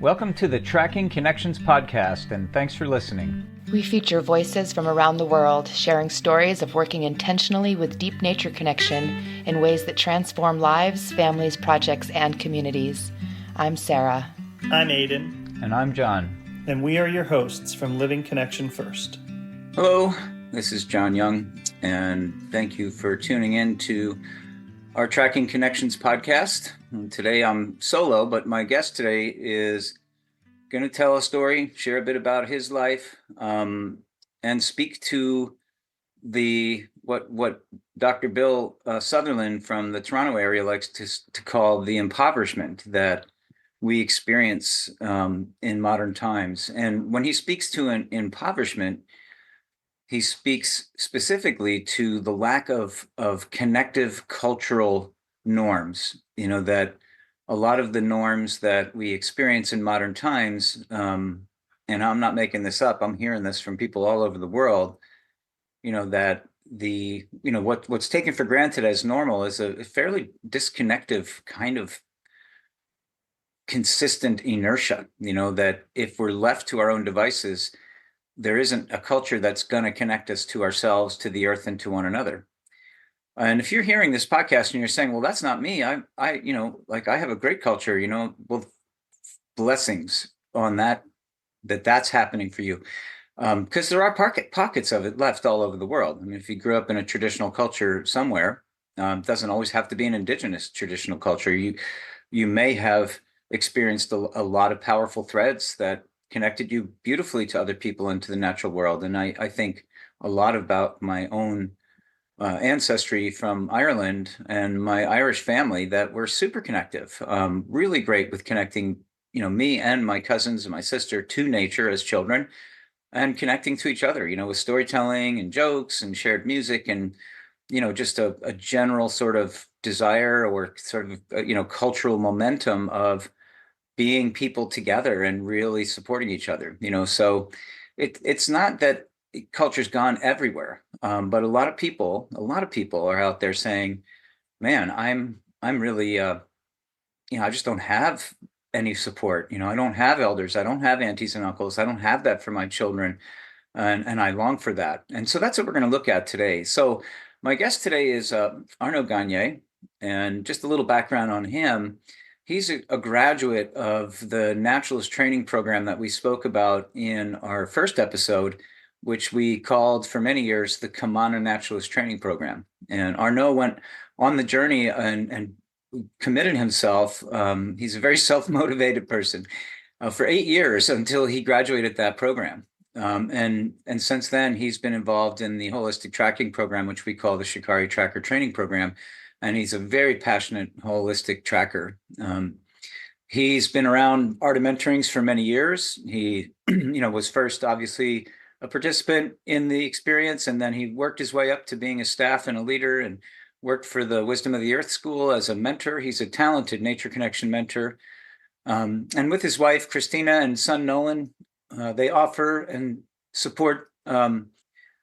Welcome to the Tracking Connections podcast, and thanks for listening. We feature voices from around the world, sharing stories of working intentionally with deep nature connection in ways that transform lives, families, projects, and communities. I'm Sarah. I'm Aiden. And I'm John. And we are your hosts from Living Connection First. Hello, this is Jon Young, and thank you for tuning in to our Tracking Connections podcast. And today I'm solo, but my guest today is going to tell a story, share a bit about his life, and speak to what Dr. Bill Sutherland from the Toronto area likes to call the impoverishment that we experience in modern times. And when he speaks to an impoverishment, he speaks specifically to the lack of connective cultural norms, that a lot of the norms that we experience in modern times, and I'm not making this up, I'm hearing this from people all over the world, that what's taken for granted as normal is a fairly disconnective kind of consistent inertia, that if we're left to our own devices, there isn't a culture that's going to connect us to ourselves, to the earth, and to one another. And if you're hearing this podcast and you're saying, well, that's not me, I have a great culture, well, blessings on that's happening for you. Because there are pockets of it left all over the world. I mean, if you grew up in a traditional culture somewhere, it doesn't always have to be an indigenous traditional culture. You may have experienced a lot of powerful threads that connected you beautifully to other people and to the natural world. And I think a lot about my own ancestry from Ireland and my Irish family that were super connective, really great with connecting, me and my cousins and my sister to nature as children, and connecting to each other, with storytelling and jokes and shared music and, just a general sort of desire or sort of, cultural momentum of being people together and really supporting each other, so it's not that culture's gone everywhere, but a lot of people are out there saying, man, I'm really, I just don't have any support. I don't have elders. I don't have aunties and uncles. I don't have that for my children. And I long for that. And so that's what we're going to look at today. So my guest today is Arnaud Gagné, and just a little background on him. He's a graduate of the Naturalist Training Program that we spoke about in our first episode, which we called for many years the Kamana Naturalist Training Program. And Arnaud went on the journey and committed himself. He's a very self-motivated person for 8 years until he graduated that program. And since then, he's been involved in the holistic tracking program, which we call the Shikari Tracker Training Program. And he's a very passionate holistic tracker. He's been around Art of Mentorings for many years. He, was first obviously a participant in the experience, and then he worked his way up to being a staff and a leader, and worked for the Wisdom of the Earth School as a mentor. He's a talented nature connection mentor. And with his wife, Kristyna, and son, Nolan, they offer and support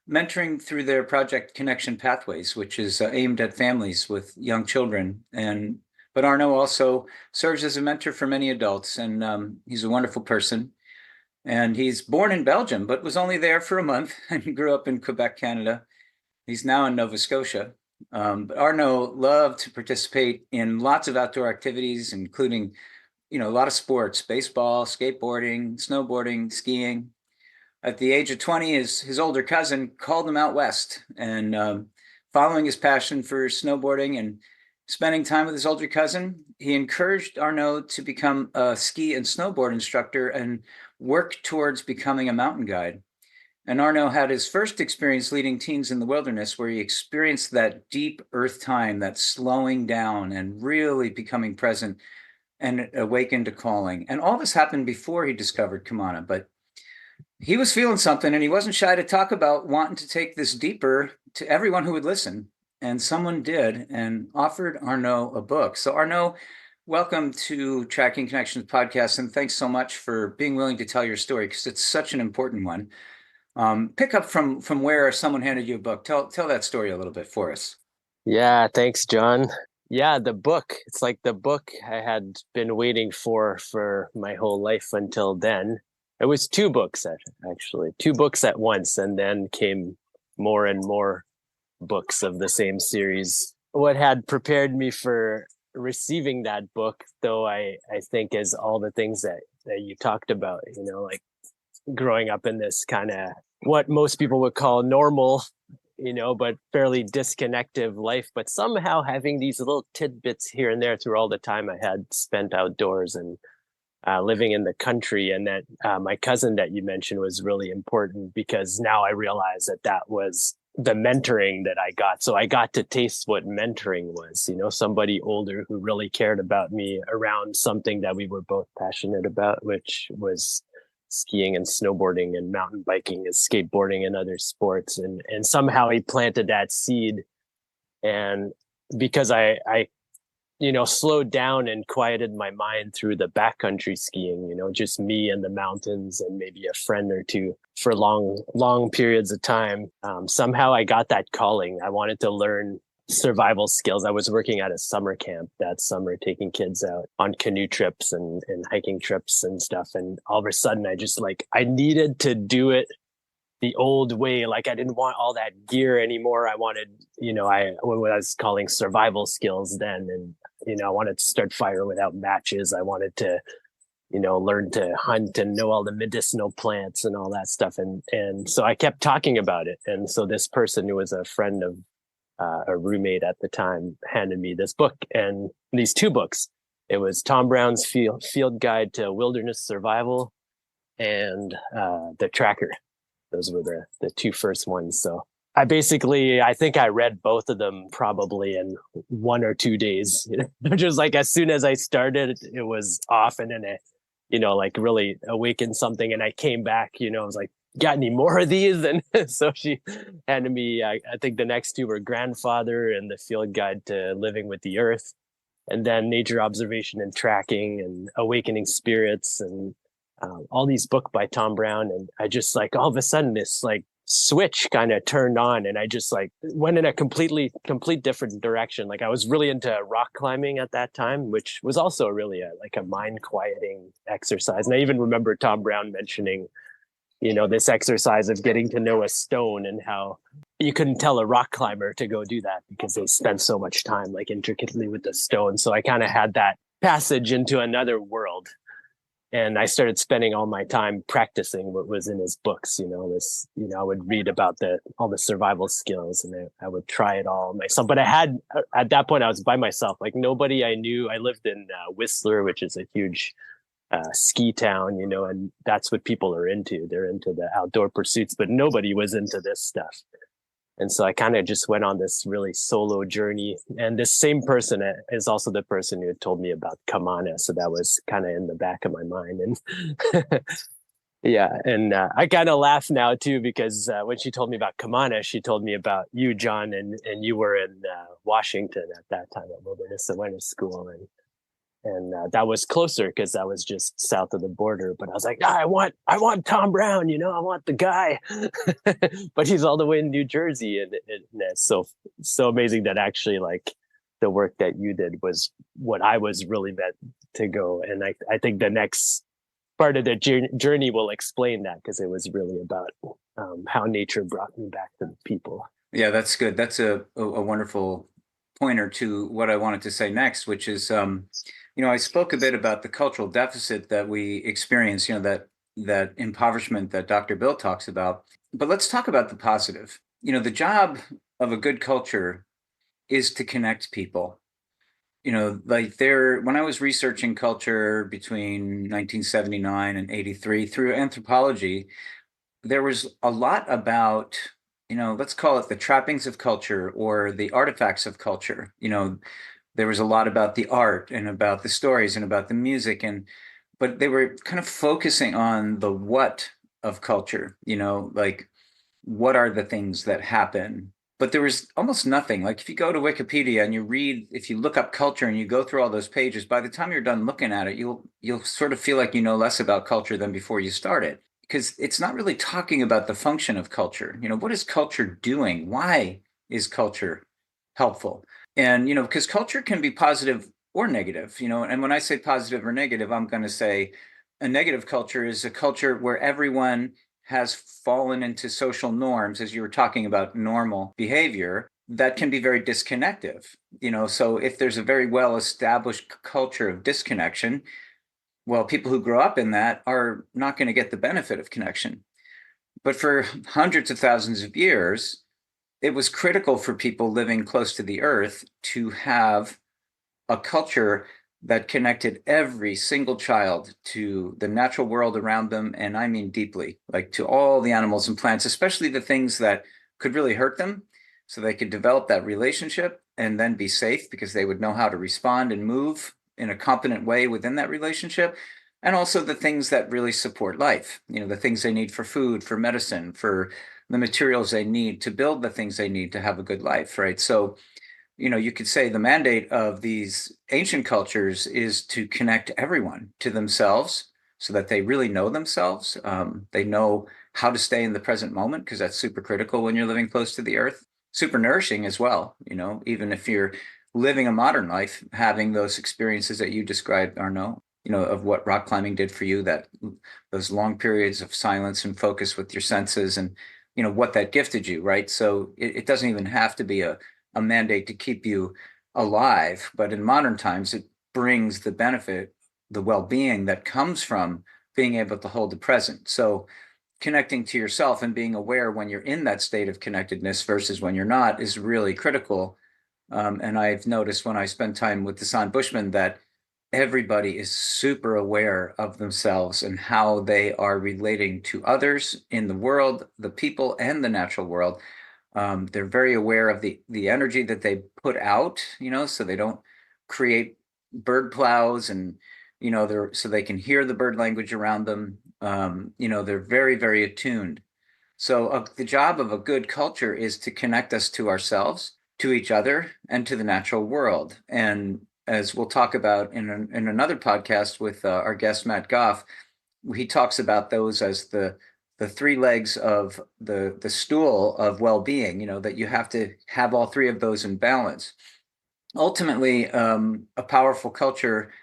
mentoring through their project Connection Pathways, which is aimed at families with young children. But Arnaud also serves as a mentor for many adults, and he's a wonderful person. And he's born in Belgium, but was only there for a month, and he grew up in Quebec, Canada. He's now in Nova Scotia. But Arnaud loved to participate in lots of outdoor activities, including, a lot of sports: baseball, skateboarding, snowboarding, skiing. At the age of 20, his older cousin called him out west, and following his passion for snowboarding and spending time with his older cousin, he encouraged Arnaud to become a ski and snowboard instructor and work towards becoming a mountain guide. And Arnaud had his first experience leading teens in the wilderness, where he experienced that deep earth time, that slowing down and really becoming present, and awakened to calling. And all this happened before he discovered Kamana, but he was feeling something, and he wasn't shy to talk about wanting to take this deeper to everyone who would listen. And someone did, and offered Arnaud a book. So Arnaud, welcome to Tracking Connections podcast, and thanks so much for being willing to tell your story, because it's such an important one. Pick up from where someone handed you a book. Tell that story a little bit for us. Yeah, thanks, John. Yeah, the book. It's like the book I had been waiting for my whole life until then. It was two books actually, two books at once, and then came more and more books of the same series. What had prepared me for receiving that book, though, I think is all the things that you talked about, like growing up in this kind of what most people would call normal, but fairly disconnected life, but somehow having these little tidbits here and there through all the time I had spent outdoors and living in the country. And that my cousin that you mentioned was really important, because now I realize that was the mentoring that I got. So I got to taste what mentoring was, somebody older who really cared about me around something that we were both passionate about, which was skiing and snowboarding and mountain biking and skateboarding and other sports. And somehow he planted that seed. And because I slowed down and quieted my mind through the backcountry skiing, just me and the mountains and maybe a friend or two for long periods of time. Somehow I got that calling. I wanted to learn survival skills. I was working at a summer camp that summer, taking kids out on canoe trips and hiking trips and stuff. And all of a sudden I needed to do it the old way. Like I didn't want all that gear anymore. I wanted, what I was calling survival skills then. And, I wanted to start fire without matches. I wanted to, learn to hunt and know all the medicinal plants and all that stuff. And so I kept talking about it. And so this person who was a friend of a roommate at the time handed me this book and these two books. It was Tom Brown's Field Guide to Wilderness Survival and The Tracker. Those were the two first ones. So I think I read both of them probably in 1 or 2 days. Just like as soon as I started, it was off, and then it, really awakened something. And I came back, I was like, got any more of these? And so she handed me, I think the next two were Grandfather and the Field Guide to Living with the Earth, and then Nature Observation and Tracking and Awakening Spirits, and all these books by Tom Brown. And I just all of a sudden this switch kind of turned on, and I just went in a complete different direction. Like I was really into rock climbing at that time, which was also really a mind quieting exercise. And I even remember Tom Brown mentioning, this exercise of getting to know a stone, and how you couldn't tell a rock climber to go do that because they spent so much time intricately with the stone. So I kind of had that passage into another world. And I started spending all my time practicing what was in his books. I would read about all the survival skills, and I would try it all myself. But at that point, I was by myself. Nobody I knew. I lived in Whistler, which is a huge ski town, and that's what people are into. They're into the outdoor pursuits, but nobody was into this stuff. And so I kind of just went on this really solo journey. And this same person is also the person who had told me about Kamana. So that was kind of in the back of my mind. And yeah. And I kind of laugh now too, because when she told me about Kamana, she told me about you, Jon, and you were in Washington at that time at Wilderness Awareness School. And that was closer because that was just south of the border. But I was like, I want Tom Brown, I want the guy. But he's all the way in New Jersey. And it's so amazing that actually the work that you did was what I was really meant to go. And I think the next part of the journey will explain that, because it was really about how nature brought me back to the people. Yeah, that's good. That's a wonderful pointer to what I wanted to say next, which is, I spoke a bit about the cultural deficit that we experience, that impoverishment that Dr. Bill talks about. But let's talk about the positive. The job of a good culture is to connect people. When I was researching culture between 1979 and 83 through anthropology, there was a lot about, let's call it the trappings of culture or the artifacts of culture. There was a lot about the art and about the stories and about the music, but they were kind of focusing on the what of culture, what are the things that happen? But there was almost nothing. If you go to Wikipedia and if you look up culture and you go through all those pages, by the time you're done looking at it, you'll sort of feel like you know less about culture than before you started, because it's not really talking about the function of culture. What is culture doing? Why is culture helpful? And, because culture can be positive or negative, and when I say positive or negative, I'm going to say a negative culture is a culture where everyone has fallen into social norms, as you were talking about normal behavior, that can be very disconnective. So if there's a very well established culture of disconnection, well, people who grow up in that are not going to get the benefit of connection. But for hundreds of thousands of years, it was critical for people living close to the earth to have a culture that connected every single child to the natural world around them. And I mean deeply, like to all the animals and plants, especially the things that could really hurt them. So they could develop that relationship and then be safe because they would know how to respond and move in a competent way within that relationship. And also the things that really support life, the things they need for food, for medicine, for the materials they need to build the things they need to have a good life, right? So, you could say the mandate of these ancient cultures is to connect everyone to themselves so that they really know themselves. They know how to stay in the present moment because that's super critical when you're living close to the earth. Super nourishing as well, even if you're living a modern life, having those experiences that you described, Arnaud, of what rock climbing did for you, that those long periods of silence and focus with your senses and, what that gifted you, right? So it doesn't even have to be a mandate to keep you alive, but in modern times, it brings the benefit, the well-being that comes from being able to hold the present. So connecting to yourself and being aware when you're in that state of connectedness versus when you're not is really critical. And I've noticed when I spend time with the San Bushmen that everybody is super aware of themselves and how they are relating to others in the world, the people and the natural world. They're very aware of the energy that they put out, so they don't create bird plows and, so they can hear the bird language around them. They're very, very attuned. So the job of a good culture is to connect us to ourselves, to each other, and to the natural world. And as we'll talk about in another podcast with our guest, Matt Goff, he talks about those as the three legs of the stool of well-being, that you have to have all three of those in balance. Ultimately, a powerful culture,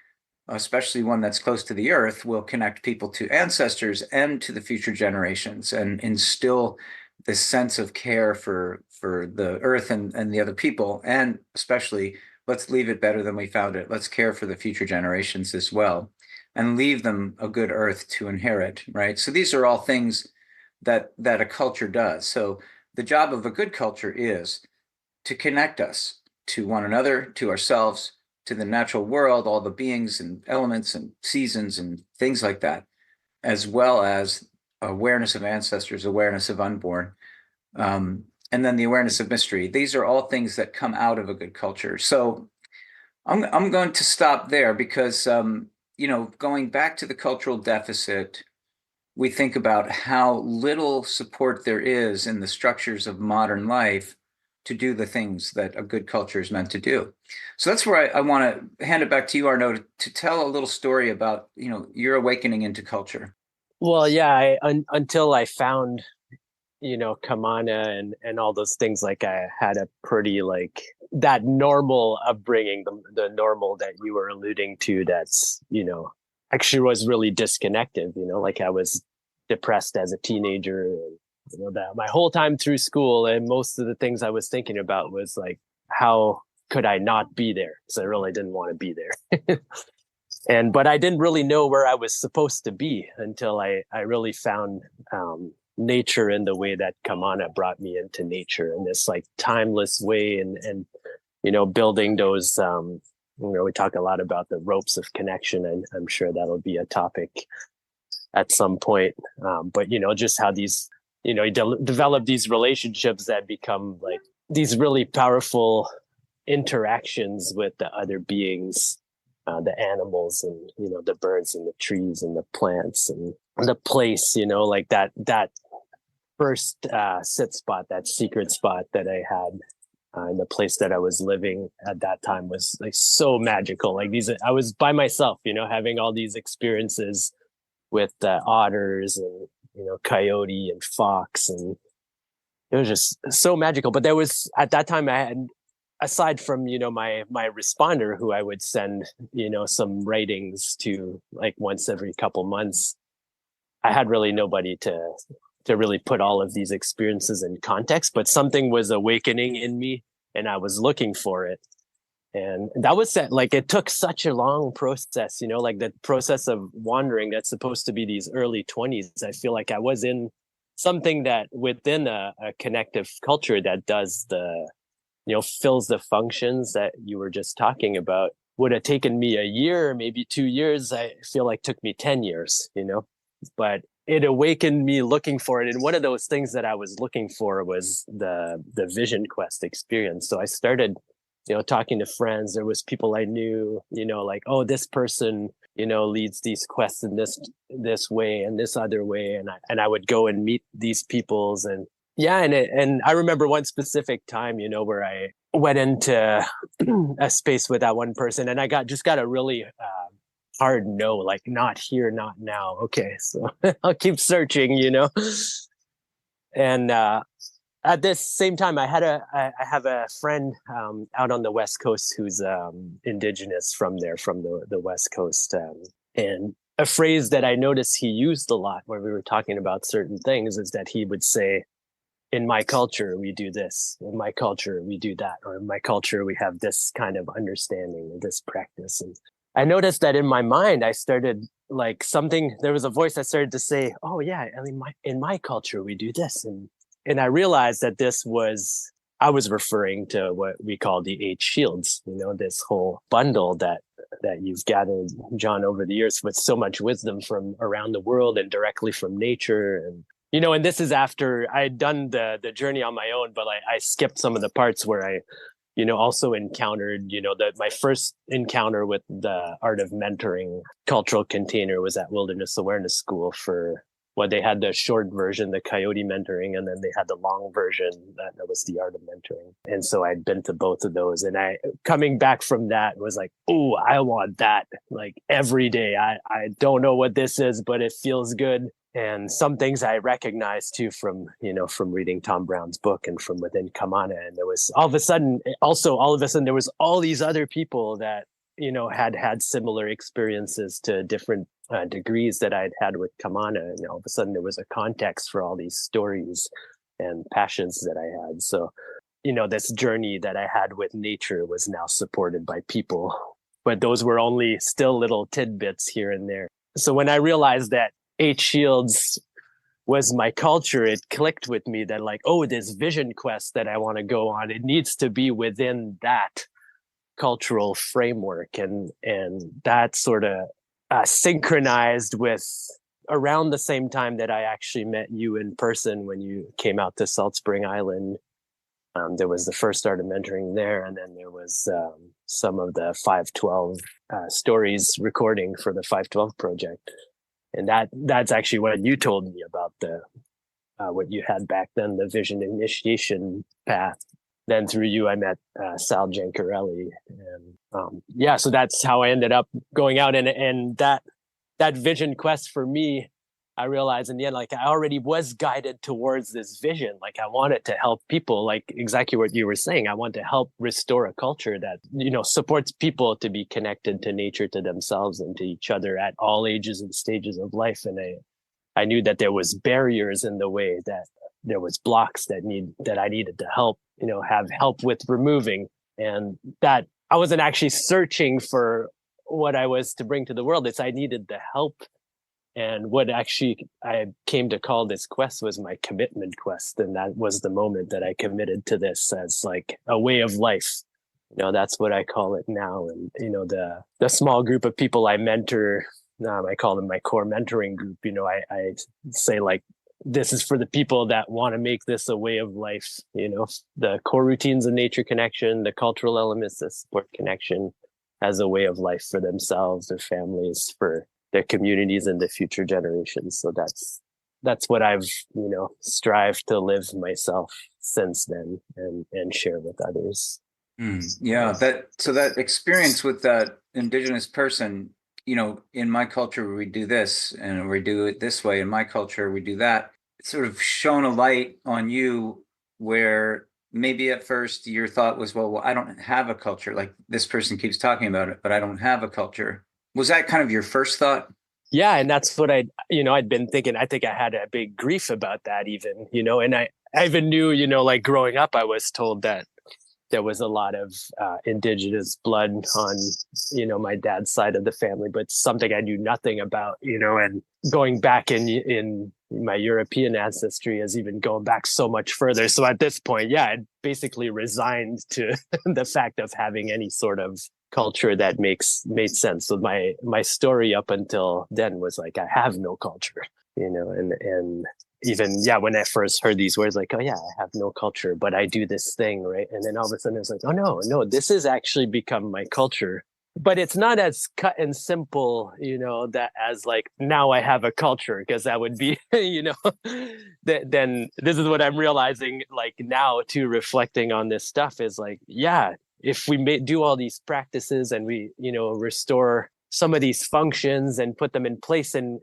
especially one that's close to the earth, will connect people to ancestors and to the future generations and instill this sense of care for the earth and the other people, and especially let's leave it better than we found it. Let's care for the future generations as well and leave them a good earth to inherit, right? So these are all things that a culture does. So the job of a good culture is to connect us to one another, to ourselves, to the natural world, all the beings and elements and seasons and things like that, as well as awareness of ancestors, awareness of unborn, and then the awareness of mystery. These are all things that come out of a good culture. So I'm going to stop there because, going back to the cultural deficit, we think about how little support there is in the structures of modern life to do the things that a good culture is meant to do. So that's where I want to hand it back to you, Arnaud, to tell a little story about, your awakening into culture. Well, yeah, until I found, Kamana and all those things, like I had a pretty that normal upbringing, the normal that you were alluding to, that's, actually was really disconnected, like I was depressed as a teenager, and, that my whole time through school, and most of the things I was thinking about was like, how could I not be there? Because I really didn't want to be there. But I didn't really know where I was supposed to be until I really found nature in the way that Kamana brought me into nature in this timeless way, and building those we talk a lot about the ropes of connection, and I'm sure that'll be a topic at some point. But just how these you develop these relationships that become these really powerful interactions with the other beings, the animals, and the birds and the trees and the plants and the place, that first sit spot, that secret spot that I had in the place that I was living at that time was so magical. I was by myself, having all these experiences with otters and coyote and fox, and it was just so magical. But there was, at that time, I had aside from, my responder who I would send, some writings to like once every couple months, I had really nobody to really put all of these experiences in context, but something was awakening in me and I was looking for it. And that was like, it took such a long process, like the process of wandering that's supposed to be these early 20s. I feel like I was in something that within a connective culture that does fills the functions that you were just talking about. Would have taken me a year, maybe 2 years. I feel like took me 10 years, but it awakened me looking for it. And one of those things that I was looking for was the vision quest experience. So I started, talking to friends. There was people I knew, like, oh, this person, leads these quests in this way and this other way. And I would go and meet these peoples. And yeah. And I remember one specific time, where I went into a space with that one person and I got a really, hard no, like not here, not now. Okay. So I'll keep searching, and, at this same time, I have a friend out on the West Coast who's indigenous from the West Coast, and a phrase that I noticed he used a lot when we were talking about certain things is that he would say, "In my culture, we do this. In my culture, we do that. Or in my culture, we have this kind of understanding or this practice." And I noticed that in my mind, I started like there was a voice that started to say, "Oh yeah, I mean, in my culture, we do this." And I realized that I was referring to what we call the 8 shields, this whole bundle that you've gathered, Jon, over the years with so much wisdom from around the world and directly from nature. And, and this is after I'd done the journey on my own, but I skipped some of the parts where I, also encountered, my first encounter with the art of mentoring cultural container was at Wilderness Awareness School for they had the short version, the coyote mentoring, and then they had the long version that was the art of mentoring. And so I'd been to both of those, and coming back from that was like, oh, I want that like every day. I don't know what this is, but it feels good. And some things I recognized too from reading Tom Brown's book and from within Kamana. And there was all of a sudden there was all these other people that, had similar experiences to different degrees that I'd had with Kamana. And all of a sudden there was a context for all these stories and passions that I had. So, this journey that I had with nature was now supported by people, but those were only still little tidbits here and there. So when I realized that 8 shields was my culture, it clicked with me that like, oh, this vision quest that I want to go on, it needs to be within that cultural framework. And that sort of synchronized with around the same time that I actually met you in person when you came out to Salt Spring Island. There was the first art of mentoring there, and then there was some of the 512 stories recording for the 512 project. And that's actually what you told me about what you had back then, the vision initiation path. Then through you, I met Sal Giancarelli, and so that's how I ended up going out. And that vision quest for me, I realized in the end, like I already was guided towards this vision. Like I wanted to help people, like exactly what you were saying. I want to help restore a culture that supports people to be connected to nature, to themselves, and to each other at all ages and stages of life. And I knew that there was barriers in the way, that there was blocks that I needed to help, have help with removing, and that I wasn't actually searching for what I was to bring to the world. I needed the help. And what actually I came to call this quest was my commitment quest. And that was the moment that I committed to this as like a way of life. That's what I call it now. And, the small group of people I mentor, I call them my core mentoring group. I say like, this is for the people that want to make this a way of life, the core routines of nature connection, the cultural elements that support connection as a way of life for themselves, their families, for their communities and the future generations. So that's what I've, strived to live myself since then and share with others. Yeah. That experience with that indigenous person, in my culture, we do this and we do it this way. In my culture, we do that. It sort of shone a light on you where maybe at first your thought was, well, I don't have a culture. Like this person keeps talking about it, but I don't have a culture. Was that kind of your first thought? Yeah, and that's what I'd been thinking. I think I had a big grief about that even, and I even knew, like growing up, I was told that there was a lot of indigenous blood on, my dad's side of the family, but something I knew nothing about, and going back in my European ancestry is even going back so much further. So at this point, yeah, I basically resigned to the fact of having any sort of culture that made sense. So my story up until then was like, I have no culture, and even, yeah, when I first heard these words, like, oh yeah, I have no culture, but I do this thing, right? And then all of a sudden it's like, oh no, this has actually become my culture. But it's not as cut and simple, that as like, now I have a culture, because that would be, then this is what I'm realizing, like now too, reflecting on this stuff is like, yeah, if we do all these practices and we, restore some of these functions and put them in place. And,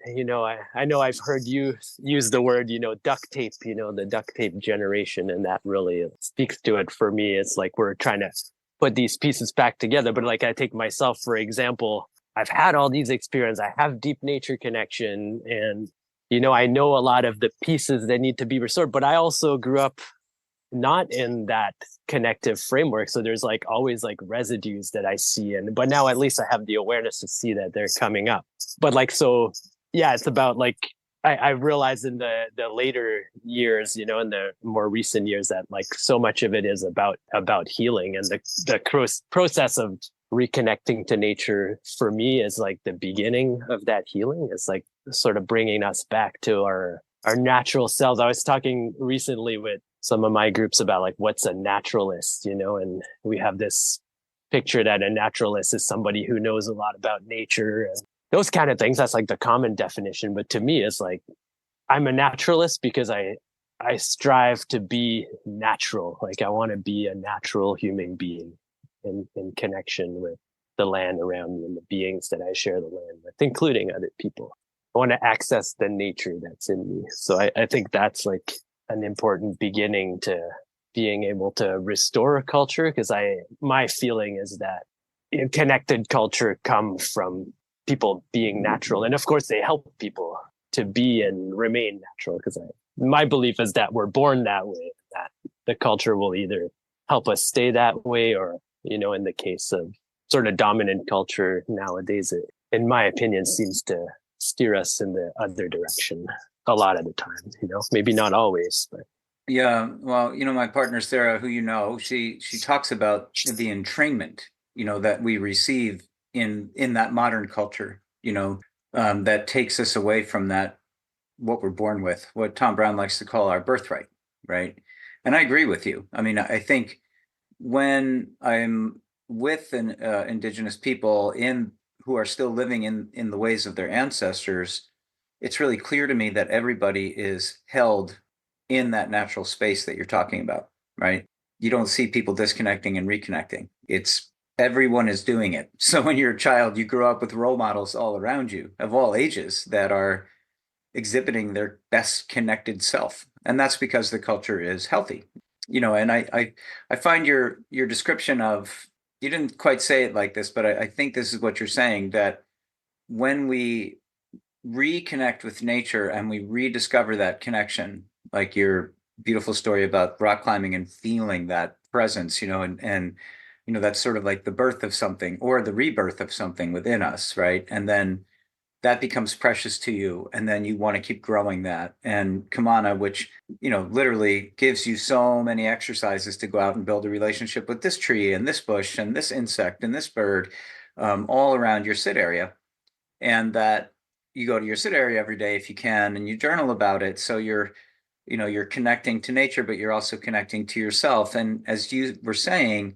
I know I've heard you use the word, duct tape, the duct tape generation. And that really speaks to it for me. It's like we're trying to put these pieces back together. But like I take myself, for example, I've had all these experiences. I have deep nature connection and, I know a lot of the pieces that need to be restored, but I also grew up not in that connective framework. So there's like always like residues that I see. But now at least I have the awareness to see that they're coming up. But like, so yeah, it's about like, I realized in the later years, in the more recent years that like so much of it is about healing, and the process of reconnecting to nature for me is like the beginning of that healing. It's like sort of bringing us back to our natural selves. I was talking recently with some of my groups about like what's a naturalist, and we have this picture that a naturalist is somebody who knows a lot about nature and those kind of things. That's like the common definition. But to me, it's like I'm a naturalist because I strive to be natural. Like I want to be a natural human being in connection with the land around me and the beings that I share the land with, including other people. I want to access the nature that's in me. So I think that's like an important beginning to being able to restore a culture, because my feeling is that connected culture comes from people being natural, and of course they help people to be and remain natural, because my belief is that we're born that way, that the culture will either help us stay that way or, in the case of sort of dominant culture nowadays, it, in my opinion, seems to steer us in the other direction a lot of the time, maybe not always, but. Yeah. Well, my partner, Sarah, who she talks about the entrainment, that we receive in that modern culture, that takes us away from that, what we're born with, what Tom Brown likes to call our birthright. Right. And I agree with you. I mean, I think when I'm with indigenous people who are still living in the ways of their ancestors, it's really clear to me that everybody is held in that natural space that you're talking about, right? You don't see people disconnecting and reconnecting. It's everyone is doing it. So when you're a child, you grow up with role models all around you of all ages that are exhibiting their best connected self. And that's because the culture is healthy. And I find your description of, you didn't quite say it like this, but I think this is what you're saying, that when we reconnect with nature and we rediscover that connection, like your beautiful story about rock climbing and feeling that presence, and that's sort of like the birth of something or the rebirth of something within us, right? And then that becomes precious to you, and then you want to keep growing that. And Kamana, which literally gives you so many exercises to go out and build a relationship with this tree and this bush and this insect and this bird, all around your sit area, and that you go to your sit area every day if you can, and you journal about it. So you're connecting to nature, but you're also connecting to yourself. And as you were saying,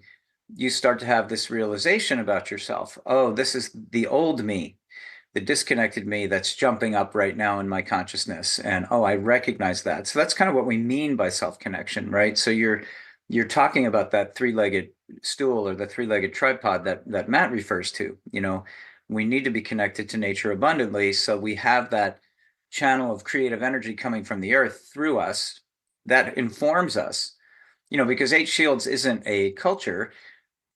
you start to have this realization about yourself. Oh, this is the old me, the disconnected me that's jumping up right now in my consciousness. And oh, I recognize that. So that's kind of what we mean by self-connection, right? So you're talking about that three-legged stool or the three-legged tripod that Matt refers to. We need to be connected to nature abundantly, so we have that channel of creative energy coming from the earth through us that informs us. Because Eight Shields isn't a culture.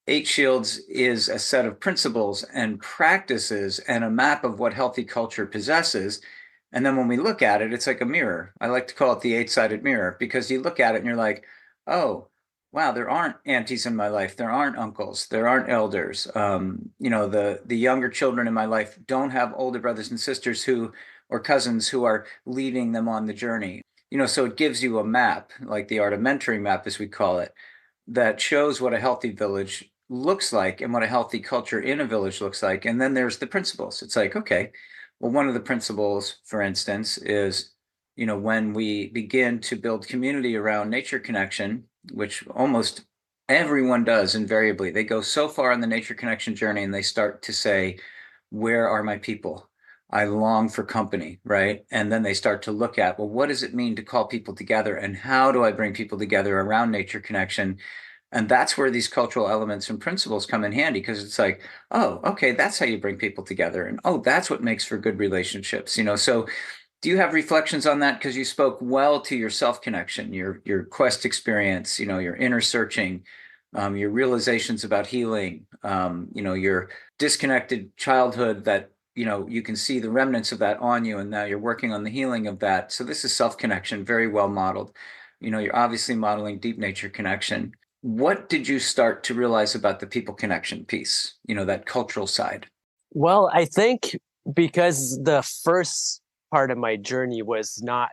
Eight Shields is a set of principles and practices and a map of what healthy culture possesses. And then when we look at it, it's like a mirror. I like to call it the eight-sided mirror, because you look at it and you're like, oh, wow, there aren't aunties in my life. There aren't uncles. There aren't elders. The younger children in my life don't have older brothers and sisters or cousins who are leading them on the journey. So it gives you a map, like the art of mentoring map, as we call it, that shows what a healthy village looks like and what a healthy culture in a village looks like. And then there's the principles. It's like, okay, well, one of the principles, for instance, is, when we begin to build community around nature connection, which almost everyone does invariably, they go so far on the nature connection journey and they start to say, where are my people? I long for company, right? And then they start to look at, well, what does it mean to call people together? And how do I bring people together around nature connection? And that's where these cultural elements and principles come in handy, because it's like, oh, okay, that's how you bring people together. And oh, that's what makes for good relationships. So do you have reflections on that? Because you spoke well to your self-connection, your quest experience, your inner searching, your realizations about healing, your disconnected childhood that, you can see the remnants of that on you, and now you're working on the healing of that. So this is self-connection, very well modeled. You're obviously modeling deep nature connection. What did you start to realize about the people connection piece, that cultural side? Well, I think because the first part of my journey was not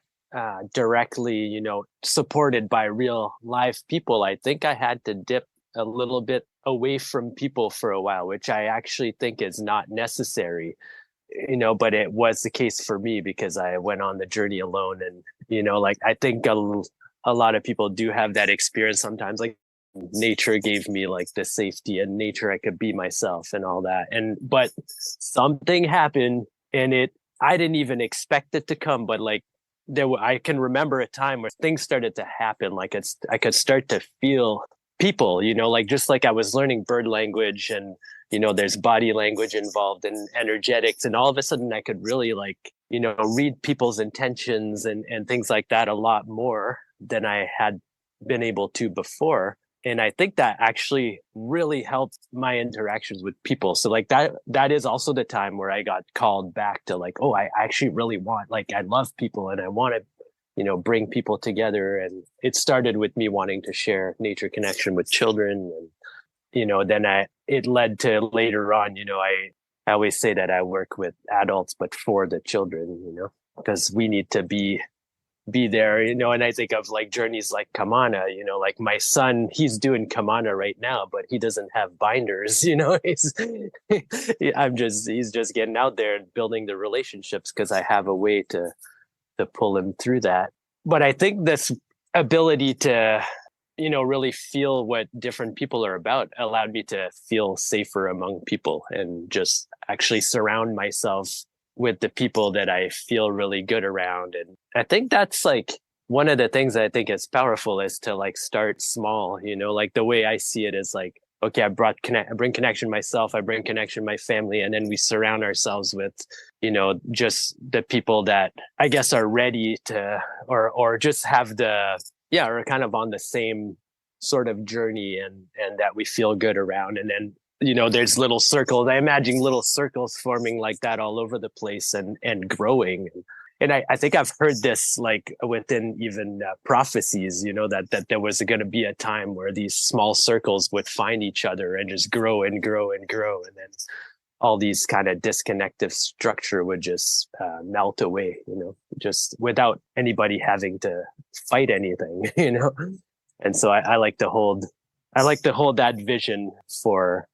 directly, supported by real live people, I think I had to dip a little bit away from people for a while, which I actually think is not necessary, but it was the case for me because I went on the journey alone. And, I think a lot of people do have that experience sometimes. Like, nature gave me like the safety, and nature I could be myself and all that. But something happened, and I didn't even expect it to come, but like I can remember a time where things started to happen. Like I could start to feel people, like just like I was learning bird language, and there's body language involved and energetics, and all of a sudden I could really read people's intentions and things like that a lot more than I had been able to before. And I think that actually really helped my interactions with people. So like that is also the time where I got called back to like, oh, I actually really want, like, I love people and I want to, bring people together. And it started with me wanting to share nature connection with children. And, then it led to later on, I always say that I work with adults, but for the children, because we need to be there, and I think of like journeys like Kamana, like my son, he's doing Kamana right now, but he doesn't have binders, he's just getting out there and building the relationships because I have a way to pull him through that. But I think this ability to, really feel what different people are about allowed me to feel safer among people and just actually surround myself with the people that I feel really good around. And I think that's like one of the things that I think is powerful is to like start small, like the way I see it is like, okay, I bring connection myself, I bring connection my family, and then we surround ourselves with, just the people that I guess are ready to, or just have are kind of on the same sort of journey and that we feel good around. And then there's little circles. I imagine little circles forming like that all over the place and growing. And I think I've heard this like within even prophecies, that there was going to be a time where these small circles would find each other and just grow and grow and grow. And then all these kind of disconnective structure would just melt away, just without anybody having to fight anything, And so I like to hold that vision for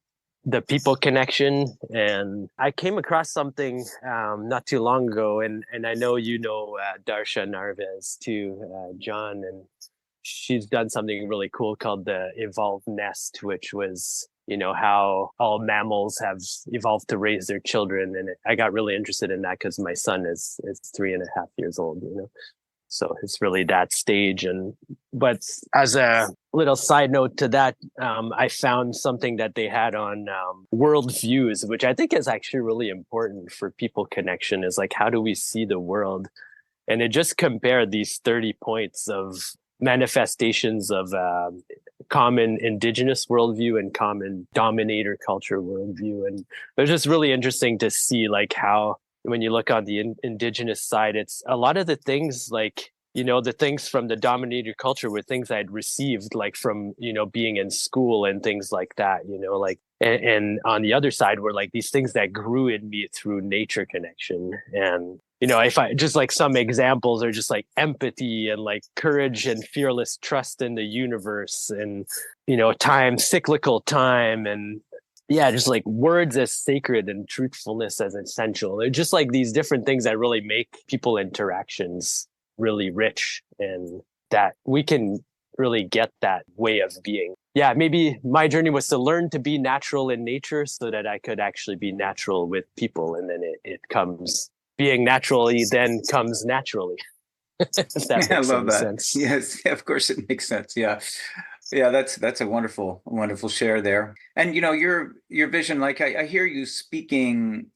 the people connection. And I came across something not too long ago, and I know Darsha Narvez too, John, and she's done something really cool called the Evolved Nest, which was how all mammals have evolved to raise their children. And I got really interested in that because my son is 3.5 years old, So it's really that stage. But as a little side note to that, I found something that they had on worldviews, which I think is actually really important for people connection, is like, how do we see the world? And it just compared these 30 points of manifestations of common indigenous worldview and common dominator culture worldview. And it's just really interesting to see like how when you look on the indigenous side, it's a lot of the things like, the things from the dominator culture were things I'd received like from, being in school and things like that, like, and on the other side were like these things that grew in me through nature connection. And if I just like some examples are just like empathy and like courage and fearless trust in the universe and, cyclical time and just like words as sacred and truthfulness as essential. They're just like these different things that really make people interactions really rich and that we can really get that way of being. Yeah, maybe my journey was to learn to be natural in nature so that I could actually be natural with people. And then it comes being naturally then comes naturally. If that makes I love that. sense. Yes, of course it makes sense. Yeah. Yeah, that's a wonderful share there. And your vision, like I hear you speaking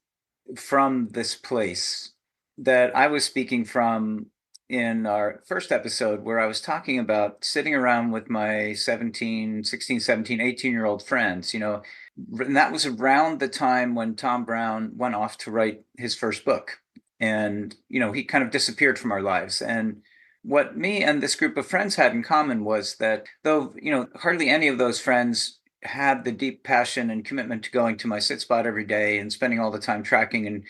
from this place that I was speaking from in our first episode, where I was talking about sitting around with my 16, 17, 18-year-old friends, and that was around the time when Tom Brown went off to write his first book. And, he kind of disappeared from our lives. And what me and this group of friends had in common was that though, hardly any of those friends had the deep passion and commitment to going to my sit spot every day and spending all the time tracking. And,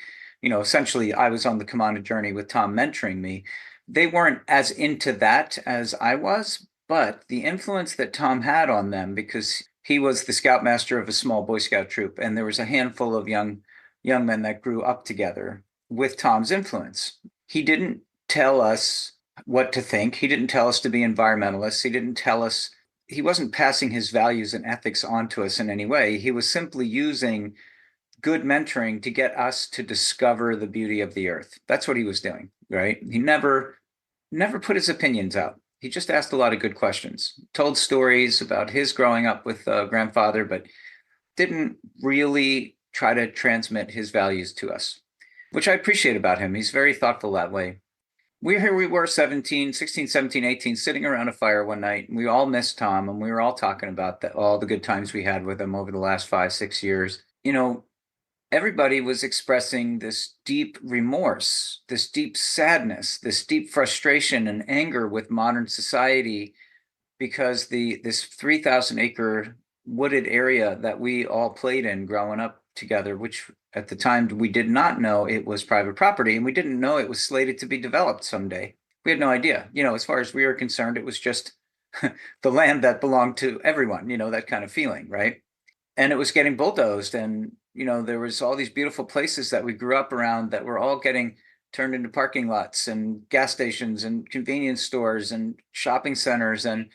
essentially I was on the Kamana journey with Tom mentoring me. They weren't as into that as I was, but the influence that Tom had on them, because he was the scoutmaster of a small Boy Scout troop, and there was a handful of young men that grew up together with Tom's influence. He didn't tell us what to think. He didn't tell us to be environmentalists. He wasn't passing his values and ethics on to us in any way. He was simply using good mentoring to get us to discover the beauty of the earth. That's what he was doing, right? He never put his opinions out. He just asked a lot of good questions, told stories about his growing up with grandfather, but didn't really try to transmit his values to us, which I appreciate about him. He's very thoughtful that way. We were 16, 17, 18, sitting around a fire one night, and we all missed Tom, and we were all talking about all the good times we had with him over the last 5-6 years. Everybody was expressing this deep remorse, this deep sadness, this deep frustration and anger with modern society, because this 3,000-acre wooded area that we all played in growing up together, which at the time we did not know it was private property, and we didn't know it was slated to be developed someday. We had no idea. As far as we were concerned, it was just the land that belonged to everyone, that kind of feeling, right? And it was getting bulldozed, and there was all these beautiful places that we grew up around that were all getting turned into parking lots and gas stations and convenience stores and shopping centers. And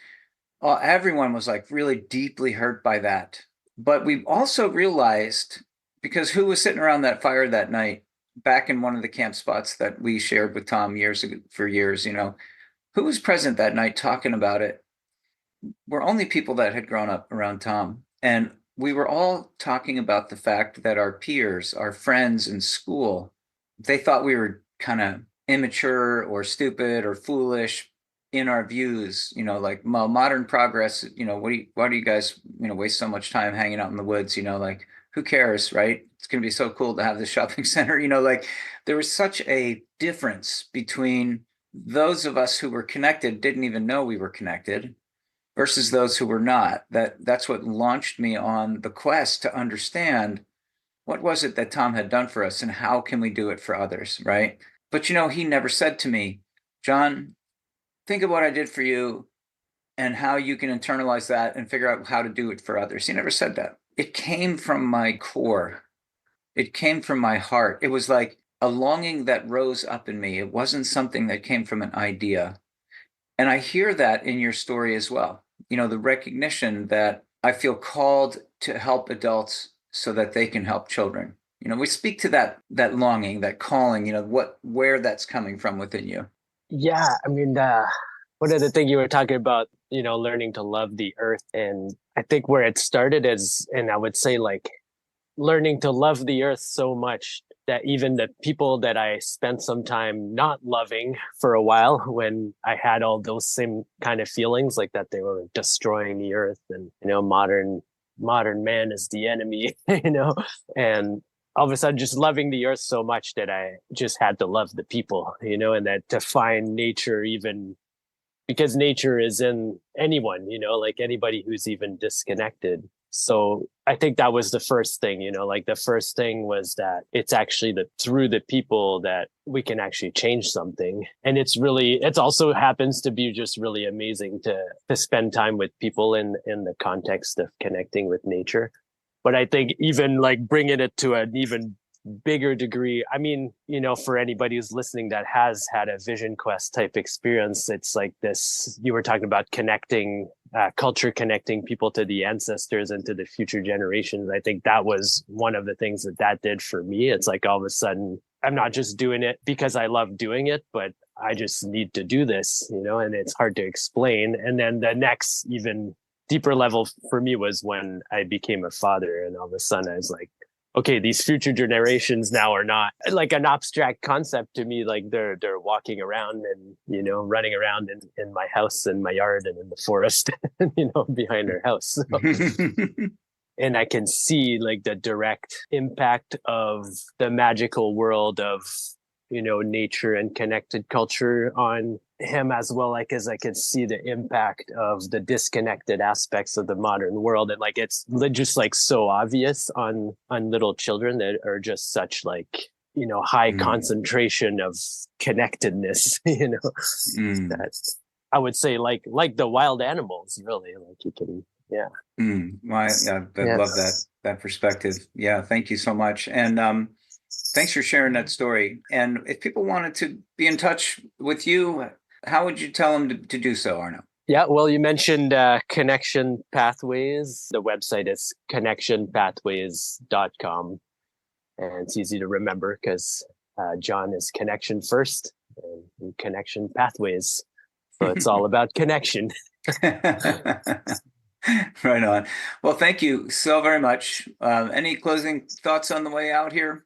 everyone was like really deeply hurt by that. But we also realized, because who was sitting around that fire that night back in one of the camp spots that we shared with Tom for years, who was present that night talking about it were only people that had grown up around Tom. And we were all talking about the fact that our peers, our friends in school, they thought we were kind of immature or stupid or foolish in our views, like, well, modern progress, why do you guys, waste so much time hanging out in the woods, like, who cares, right? It's going to be so cool to have the shopping center, like there was such a difference between those of us who were connected, didn't even know we were connected, versus those who were not. That's what launched me on the quest to understand what was it that Tom had done for us and how can we do it for others, right? But he never said to me, Jon, think of what I did for you and how you can internalize that and figure out how to do it for others. He never said that. It came from my core. It came from my heart. It was like a longing that rose up in me. It wasn't something that came from an idea. And I hear that in your story as well. The recognition that I feel called to help adults so that they can help children. We speak to that longing, that calling, where that's coming from within you. Yeah, I mean, one of the things you were talking about, learning to love the earth. And I think where it started is, and I would say like learning to love the earth so much that even the people that I spent some time not loving for a while, when I had all those same kind of feelings, like that they were destroying the earth and, modern man is the enemy, and all of a sudden just loving the earth so much that I just had to love the people, and that to find nature, even because nature is in anyone, like anybody who's even disconnected. So I think that was the first thing, the first thing was that it's actually through the people that we can actually change something. And it also happens to be just really amazing to spend time with people in the context of connecting with nature. But I think even like bringing it to an even bigger degree, I mean, for anybody who's listening that has had a Vision Quest type experience, it's like this, you were talking about connecting culture, connecting people to the ancestors and to the future generations. I think that was one of the things that did for me. It's like all of a sudden, I'm not just doing it because I love doing it, but I just need to do this, and it's hard to explain. And then the next even deeper level for me was when I became a father, and all of a sudden I was like, okay, these future generations now are not like an abstract concept to me. Like they're walking around and, running around in my house and my yard and in the forest, behind our house. So, and I can see like the direct impact of the magical world of, nature and connected culture on him, as well, like as I could see the impact of the disconnected aspects of the modern world. And like it's just like so obvious on little children that are just such like, high concentration of connectedness, that I would say like the wild animals, really, like you can, yeah. I love that perspective. Yeah, thank you so much. And thanks for sharing that story. And if people wanted to be in touch with you, how would you tell them to do so, Arnaud? Yeah, well, you mentioned Connection Pathways. The website is connectionpathways.com. And it's easy to remember because Jon is connection first and Connection Pathways. So it's all about connection. Right on. Well, thank you so very much. Any closing thoughts on the way out here?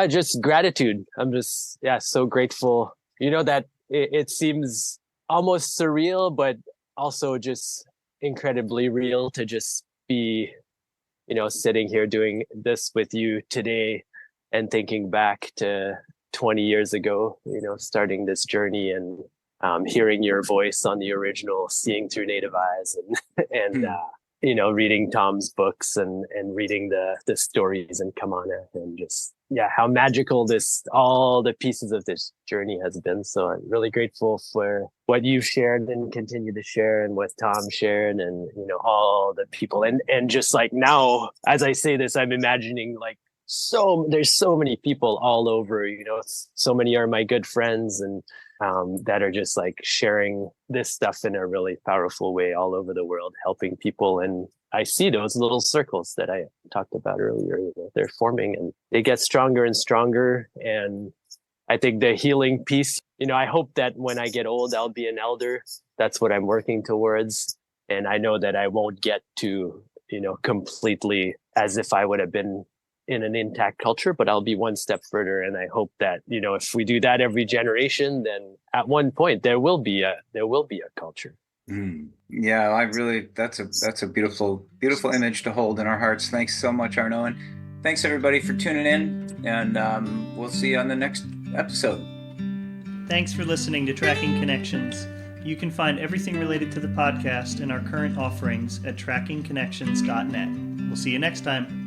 Just gratitude. I'm just, so grateful. That it seems almost surreal, but also just incredibly real to just be, sitting here doing this with you today and thinking back to 20 years ago, starting this journey and hearing your voice on the original Seeing Through Native Eyes and reading Tom's books and reading the stories in Kamana, and just, how magical all the pieces of this journey has been. So I'm really grateful for what you've shared and continue to share, and what Tom shared, and, all the people. And just like now, as I say this, I'm imagining like, there's so many people all over, so many are my good friends and that are just like sharing this stuff in a really powerful way all over the world, helping people. And I see those little circles that I talked about earlier, they're forming and they get stronger and stronger. And I think the healing piece, I hope that when I get old, I'll be an elder. That's what I'm working towards. And I know that I won't get to, completely as if I would have been in an intact culture, but I'll be one step further. And I hope that, if we do that every generation, then at one point there will be a culture. Yeah, that's a beautiful, beautiful image to hold in our hearts. Thanks so much, Arnaud. And thanks everybody for tuning in, and we'll see you on the next episode. Thanks for listening to Tracking Connections. You can find everything related to the podcast and our current offerings at trackingconnections.net. We'll see you next time.